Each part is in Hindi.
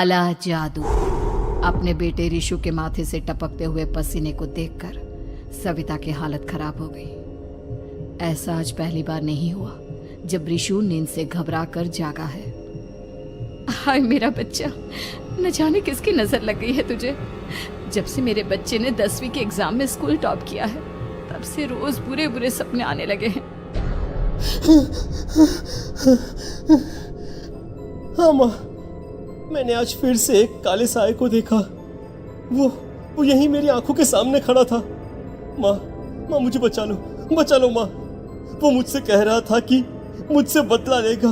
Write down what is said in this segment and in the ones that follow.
काला जादू। अपने बेटे रिशु के माथे से टपकते हुए पसीने को देखकर सविता की हालत खराब हो गई। ऐसा आज पहली बार नहीं हुआ जब रिशु नींद से घबरा कर जागा है। हाय मेरा बच्चा, न जाने किसकी नजर लग गई है तुझे। जब से मेरे बच्चे ने 10वीं के एग्जाम में स्कूल टॉप किया है तब से रोज बुरे बुरे सपने आने लगे हैं। हाँ माँ, मैंने आज फिर से एक काले साए को देखा। वो यहीं मेरी आंखों के सामने खड़ा था। माँ मुझे बचा लो माँ। वो मुझसे कह रहा था कि मुझसे बदला लेगा।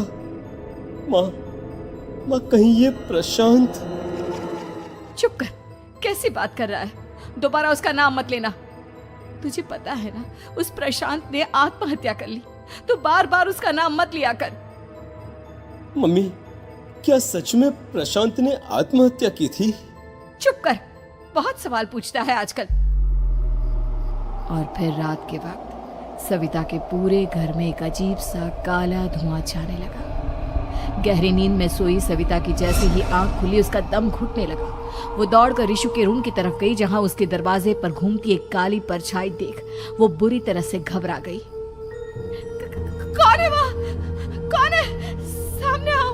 माँ कहीं ये प्रशांत। चुप कर, कैसी बात कर रहा है? दोबारा उसका नाम मत लेना। तुझे पता है ना उस प्रशांत ने आत्महत्या कर ली, तो बार बार उसका नाम मत लिया कर। मम्मी, क्या सच में प्रशांत ने आत्महत्या की थी? चुप कर, बहुत सवाल पूछता है आजकल। और फिर रात के वक्त सविता के पूरे घर में एक अजीब सा काला धुआं छाने लगा। गहरी नींद में सोई सविता की जैसे ही आंख खुली उसका दम घुटने लगा। वो दौड़कर रिशु के रूम की तरफ गई जहां उसके दरवाजे पर घूमती एक काली परछाई देख वो बुरी तरह से घबरा गई। कौन है वहाँ? कौन है? सामने आओ।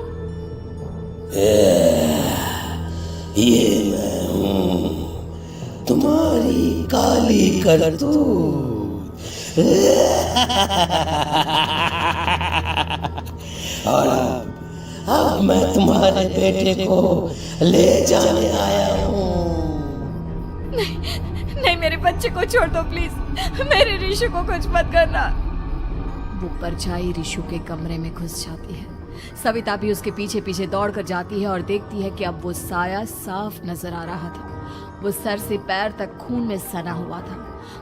ये मैं हूँ, तुम्हारी काली करतूत। और अब मैं तुम्हारे बेटे को ले जाने आया हूँ। नहीं, मेरे बच्चे को छोड़ दो प्लीज। मेरे रिशु को कुछ मत करना। वो परछाई रिशु के कमरे में घुस जाती है। सविता भी उसके पीछे पीछे दौड़कर जाती है और देखती है कि अब वो साया साफ नजर आ रहा था। वो सर से पैर तक खून में सना हुआ था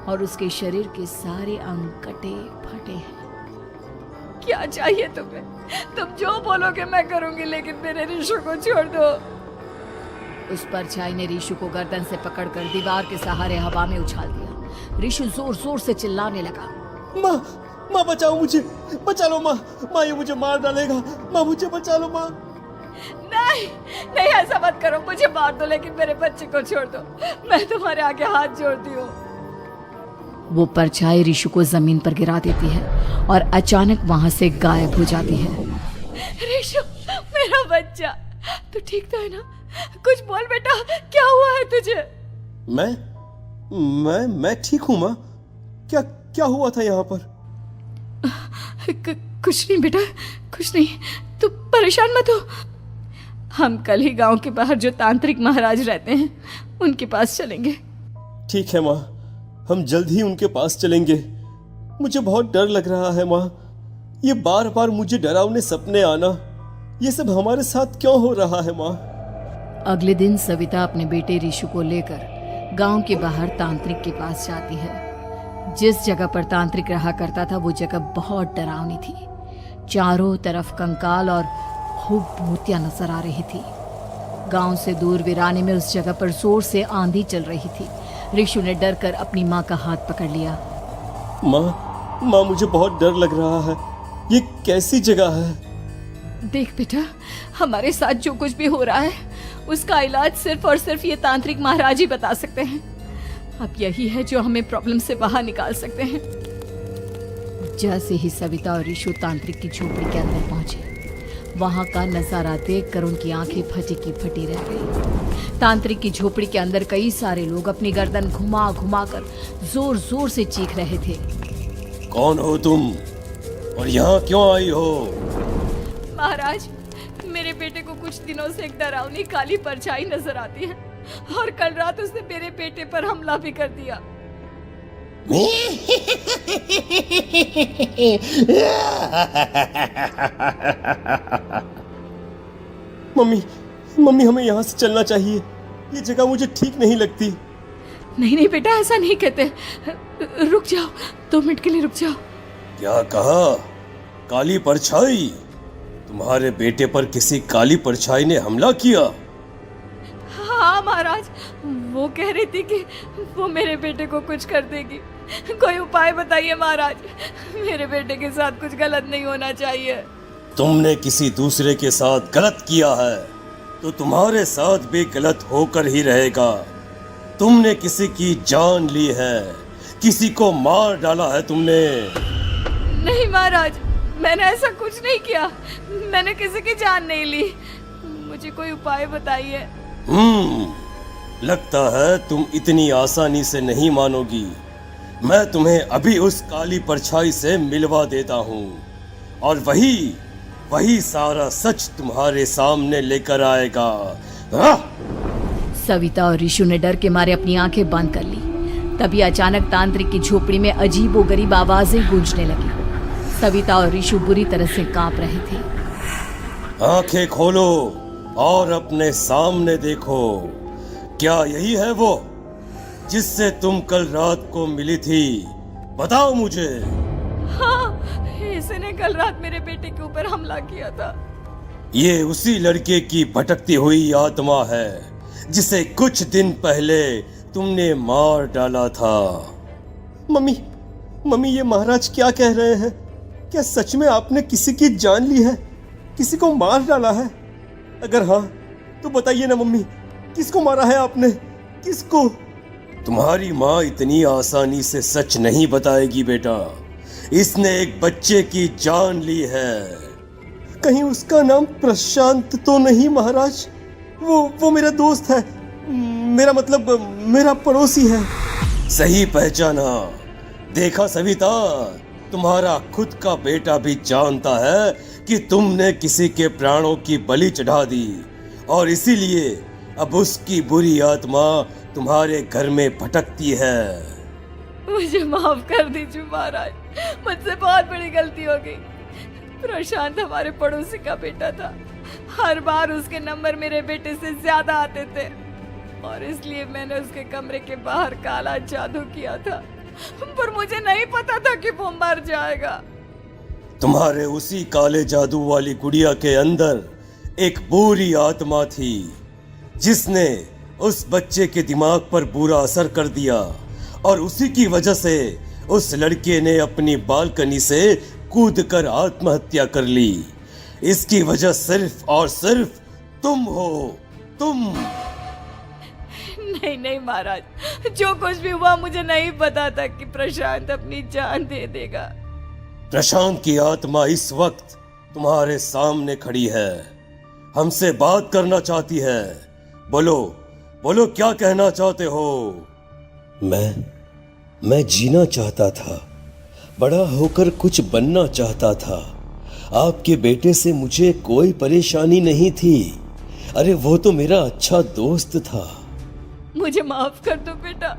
और उसके शरीर के सारे अंग कटे फटे हैं। क्या चाहिए तुम्हें? तुम जो बोलोगे मैं करूंगी, लेकिन मेरे रिशु को छोड़ दो। उस परछाई ने रिशु को गर्दन से पकड़कर दीवार के सहारे हवा में उछाल दिया। रिशु जोर जोर से चिल्लाने लगा। माँ बचाओ मुझे, बचा लो माँ। ये मुझे मार डालेगा। माँ मुझे बचा लो माँ। नहीं ऐसा मत करो। मुझे मार दो लेकिन मेरे बच्चे को छोड़ दो। मैं तुम्हारे आगे हाथ जोड़ती हूँ। वो परछाई रिशु को जमीन पर गिरा देती है और अचानक वहां से गायब हो जाती है। रिशु, मेरा बच्चा, तू ठीक तो है ना? कुछ बोल बेटा, क्या हुआ है तुझे? मैं ठीक हूँ माँ। क्या हुआ था यहाँ पर? कुछ नहीं बेटा, कुछ नहीं। तू परेशान मत हो। हम कल ही गांव के बाहर जो तांत्रिक महाराज रहते हैं उनके पास चलेंगे। ठीक है माँ, हम जल्द ही उनके पास चलेंगे। मुझे बहुत डर लग रहा है माँ। ये बार बार मुझे डरावने सपने आना, ये सब हमारे साथ क्यों हो रहा है माँ? अगले दिन सविता अपने बेटे रिशु को लेकर गांव के बाहर तांत्रिक के पास जाती है। जिस जगह पर तांत्रिक रहा करता था वो जगह बहुत डरावनी थी। चारों तरफ कंकाल और खूब भूतियां नजर आ रही थी। गांव से दूर वीराने में उस जगह पर जोर से आंधी चल रही थी। रिशु ने डर कर अपनी माँ का हाथ पकड़ लिया। माँ मुझे बहुत डर लग रहा है। ये कैसी जगह है? देख बेटा, हमारे साथ जो कुछ भी हो रहा है उसका इलाज सिर्फ और सिर्फ ये तांत्रिक महाराज ही बता सकते हैं। अब यही है जो हमें प्रॉब्लम से बाहर निकाल सकते हैं। जैसे ही सविता और रिशु तांत्रिक की झोपड़ी के अंदर पहुंचे, वहां का नजारा देखकर उनकी आंखें फटी की फटी रह गई। तांत्रिक की झोपड़ी के अंदर कई सारे लोग अपनी गर्दन घुमा घुमा कर जोर जोर से चीख रहे थे। कौन हो तुम और यहाँ क्यों आई हो? महाराज, मेरे बेटे को कुछ दिनों से एक डरावनी काली परछाई नजर आती है और कल रात उसने मेरे बेटे पर हमला भी कर दिया। मम्मी हमें यहाँ से चलना चाहिए। ये जगह मुझे ठीक नहीं लगती। नहीं बेटा, ऐसा नहीं कहते। रुक जाओ, 2 मिनट के लिए रुक जाओ। क्या कहा? काली परछाई? तुम्हारे बेटे पर किसी काली परछाई ने हमला किया? हाँ महाराज, वो कह रही थी कि वो मेरे बेटे को कुछ कर देगी। कोई उपाय बताइए महाराज, मेरे बेटे के साथ कुछ गलत नहीं होना चाहिए। तुमने किसी दूसरे के साथ गलत किया है। तो तुम्हारे साथ भी गलत होकर ही रहेगा। तुमने किसी की जान ली है, किसी को मार डाला है तुमने। नहीं महाराज, मैंने ऐसा कुछ नहीं किया। मैंने किसी की जान नहीं ली। मुझे कोई उपाय बताइए। लगता है तुम इतनी आसानी से नहीं मानोगी। मैं तुम्हें अभी उस काली परछाई से मिलवा देता हूँ और वही सारा सच तुम्हारे सामने लेकर आएगा। सविता और ऋषु ने डर के मारे अपनी आंखें बंद कर ली। तभी अचानक तांत्रिक की झोपड़ी में अजीबोगरीब आवाजें गूंजने लगी। सविता और ऋषु बुरी तरह से कांप रहे थे। आंखें खोलो और अपने सामने देखो। क्या यही है वो जिससे तुम कल रात को मिली थी? बताओ मुझे। हाँ, इसने कल रात मेरे बेटे के ऊपर हमला किया था। ये उसी लड़के की भटकती हुई आत्मा है जिसे कुछ दिन पहले तुमने मार डाला था। मम्मी, ये महाराज क्या कह रहे हैं? क्या सच में आपने किसी की जान ली है, किसी को मार डाला है? अगर हाँ तो बताइए ना मम्मी, किसको मारा है आपने? किसको? तुम्हारी माँ इतनी आसानी से सच नहीं बताएगी बेटा। इसने एक बच्चे की जान ली है। कहीं उसका नाम प्रशांत तो नहीं महाराज? वो मेरा दोस्त है, मेरा मतलब मेरा पड़ोसी है। सही पहचाना। देखा सविता, तुम्हारा खुद का बेटा भी जानता है कि तुमने किसी के प्राणों की बलि चढ़ा दी और इसीलिए अब उसकी बुरी आत्मा तुम्हारे घर में भटकती है। मुझे माफ कर दीजिए महाराज, मुझसे बहुत बड़ी गलती हो गई। प्रशांत हमारे पड़ोसी का बेटा था। हर बार उसके नंबर मेरे बेटे से ज्यादा आते थे और इसलिए मैंने उसके कमरे के बाहर काला जादू किया था, पर मुझे नहीं पता था कि वो मर जाएगा। तुम्हारे उसी काले जादू वाली गुड़िया के अंदर एक बुरी आत्मा थी जिसने उस बच्चे के दिमाग पर बुरा असर कर दिया और उसी की वजह से उस लड़के ने अपनी बालकनी से कूदकर आत्महत्या कर ली। इसकी वजह सिर्फ और सिर्फ तुम हो, तुम। नहीं महाराज, जो कुछ भी हुआ मुझे नहीं पता था कि प्रशांत अपनी जान दे देगा। प्रशांत की आत्मा इस वक्त तुम्हारे सामने खड़ी है, हमसे बात करना चाहती है। बोलो क्या कहना चाहते हो? मैं जीना चाहता था, बड़ा होकर कुछ बनना चाहता था। आपके बेटे से मुझे कोई परेशानी नहीं थी। अरे वो तो मेरा अच्छा दोस्त था। मुझे माफ कर दो बेटा,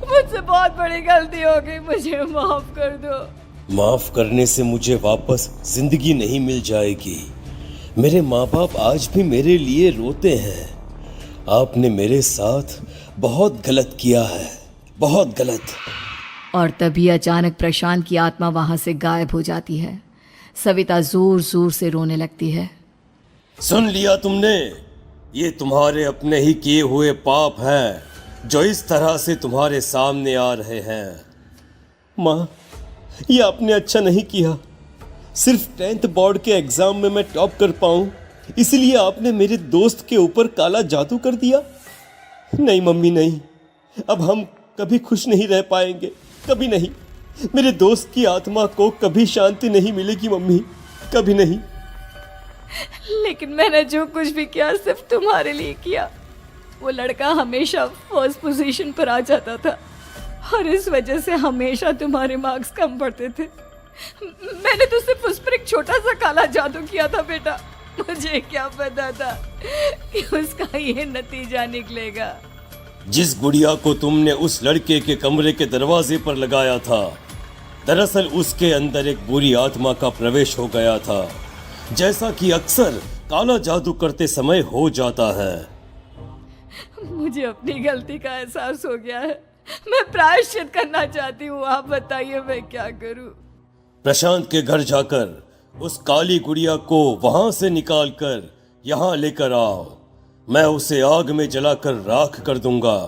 मुझसे बहुत बड़ी गलती हो गई, मुझे माफ कर दो। माफ करने से मुझे वापस जिंदगी नहीं मिल जाएगी। मेरे माँ बाप आज भी मेरे लिए रोते हैं। आपने मेरे साथ बहुत गलत किया है, बहुत गलत। और तभी अचानक प्रशांत की आत्मा वहां से गायब हो जाती है। सविता जोर जोर से रोने लगती है। सुन लिया तुमने? ये तुम्हारे अपने ही किए हुए पाप हैं जो इस तरह से तुम्हारे सामने आ रहे हैं। माँ, ये आपने अच्छा नहीं किया। सिर्फ 10th बोर्ड के एग्जाम में मैं टॉप कर पाऊं, इसलिए आपने मेरे दोस्त के ऊपर काला जादू कर दिया। नहीं मम्मी, नहीं, अब हम कभी खुश नहीं रह पाएंगे, कभी नहीं। मेरे दोस्त की आत्मा को कभी शांति नहीं मिलेगी मम्मी, कभी नहीं। लेकिन मैंने जो कुछ भी किया सिर्फ तुम्हारे लिए किया। वो लड़का हमेशा फर्स्ट पोजीशन पर आ जाता था और इस वजह से हमेशा तुम्हारे मार्क्स कम पड़ते थे। मैंने तो सिर्फ उस पर एक छोटा सा काला जादू किया था बेटा। मुझे क्या पता था कि उसका ये नतीजा निकलेगा। जिस गुड़िया को तुमने उस लड़के के कमरे के दरवाजे पर लगाया था, दरअसल उसके अंदर एक बुरी आत्मा का प्रवेश हो गया था, जैसा कि अक्सर काला जादू करते समय हो जाता है। मुझे अपनी गलती का एहसास हो गया है। मैं प्रायश्चित करना चाहती हूँ, आप बताइए मैं क्या करूँ? प्रशांत के घर जाकर उस काली गुड़िया को वहां से निकालकर यहाँ लेकर आओ। मैं उसे आग में जलाकर राख कर दूंगा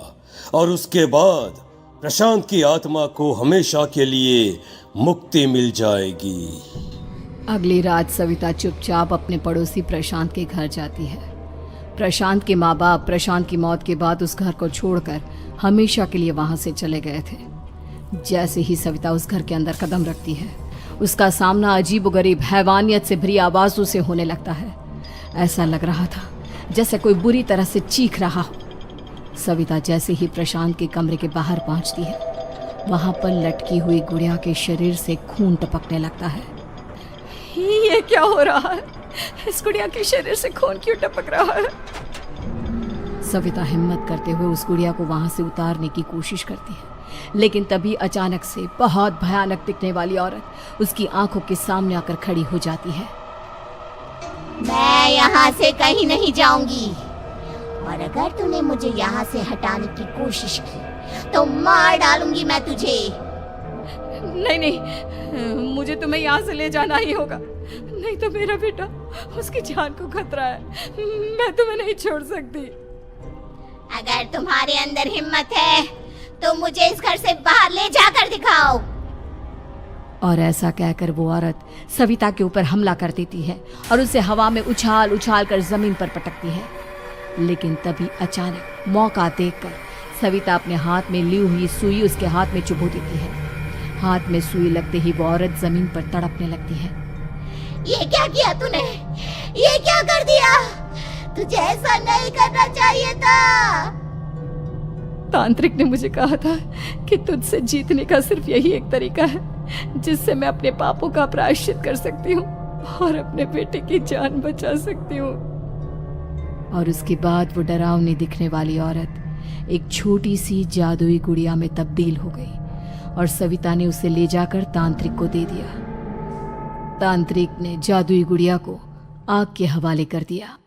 और उसके बाद प्रशांत की आत्मा को हमेशा के लिए मुक्ति मिल जाएगी। अगली रात सविता चुपचाप अपने पड़ोसी प्रशांत के घर जाती है। प्रशांत के माँ बाप प्रशांत की मौत के बाद उस घर को छोड़कर हमेशा के लिए वहां से चले गए थे। जैसे ही सविता उस घर के अंदर कदम रखती है, उसका सामना अजीबोगरीब हैवानियत से भरी आवाजों से होने लगता है। ऐसा लग रहा था जैसे कोई बुरी तरह से चीख रहा हो। सविता जैसे ही प्रशांत के कमरे के बाहर पहुंचती है, वहां पर लटकी हुई गुड़िया के शरीर से खून टपकने लगता है। ये क्या हो रहा है? इस गुड़िया के शरीर से खून क्यों टपक रहा है? सविता हिम्मत करते हुए उस गुड़िया को वहां से उतारने की कोशिश करती है, लेकिन तभी अचानक से बहुत भयानक दिखने वाली औरत उसकी आंखों के सामने आकर खड़ी हो जाती है। मैं यहाँ से कहीं नहीं जाऊंगी, और अगर तूने मुझे यहाँ से हटाने की कोशिश की तो मार डालूंगी मैं तुझे। नहीं नहीं, मुझे तुम्हें यहाँ से ले जाना ही होगा, नहीं तो मेरा बेटा, उसकी जान को खतरा है। मैं तुम्हें नहीं छोड़ सकती। अगर तुम्हारे अंदर हिम्मत है तो मुझे इस घर से बाहर ले जाकर दिखाओ। और ऐसा कहकर वो औरत सविता के ऊपर हमला कर देती है और उसे हवा में उछाल उछाल कर जमीन पर पटकती है। लेकिन तभी अचानक मौका देखकर सविता अपने हाथ में ली हुई सुई उसके हाथ में चुभो देती है। हाथ में सुई लगते ही वो औरत जमीन पर तड़पने लगती है। ये क्या किया तूने? ये क्या कर दिया? तुझे ऐसा नहीं करना चाहिए था। तांत्रिक ने मुझे कहा था कि तुझसे जीतने का सिर्फ यही एक तरीका है जिससे मैं अपने पापों का प्रायश्चित कर सकती हूँ और अपने बेटे की जान बचा सकती हूँ। और उसके बाद वो डरावनी दिखने वाली औरत एक छोटी सी जादुई गुड़िया में तब्दील हो गई और सविता ने उसे ले जाकर तांत्रिक को दे दिया। तांत्रिक ने जादुई गुड़िया को आग के हवाले कर दिया।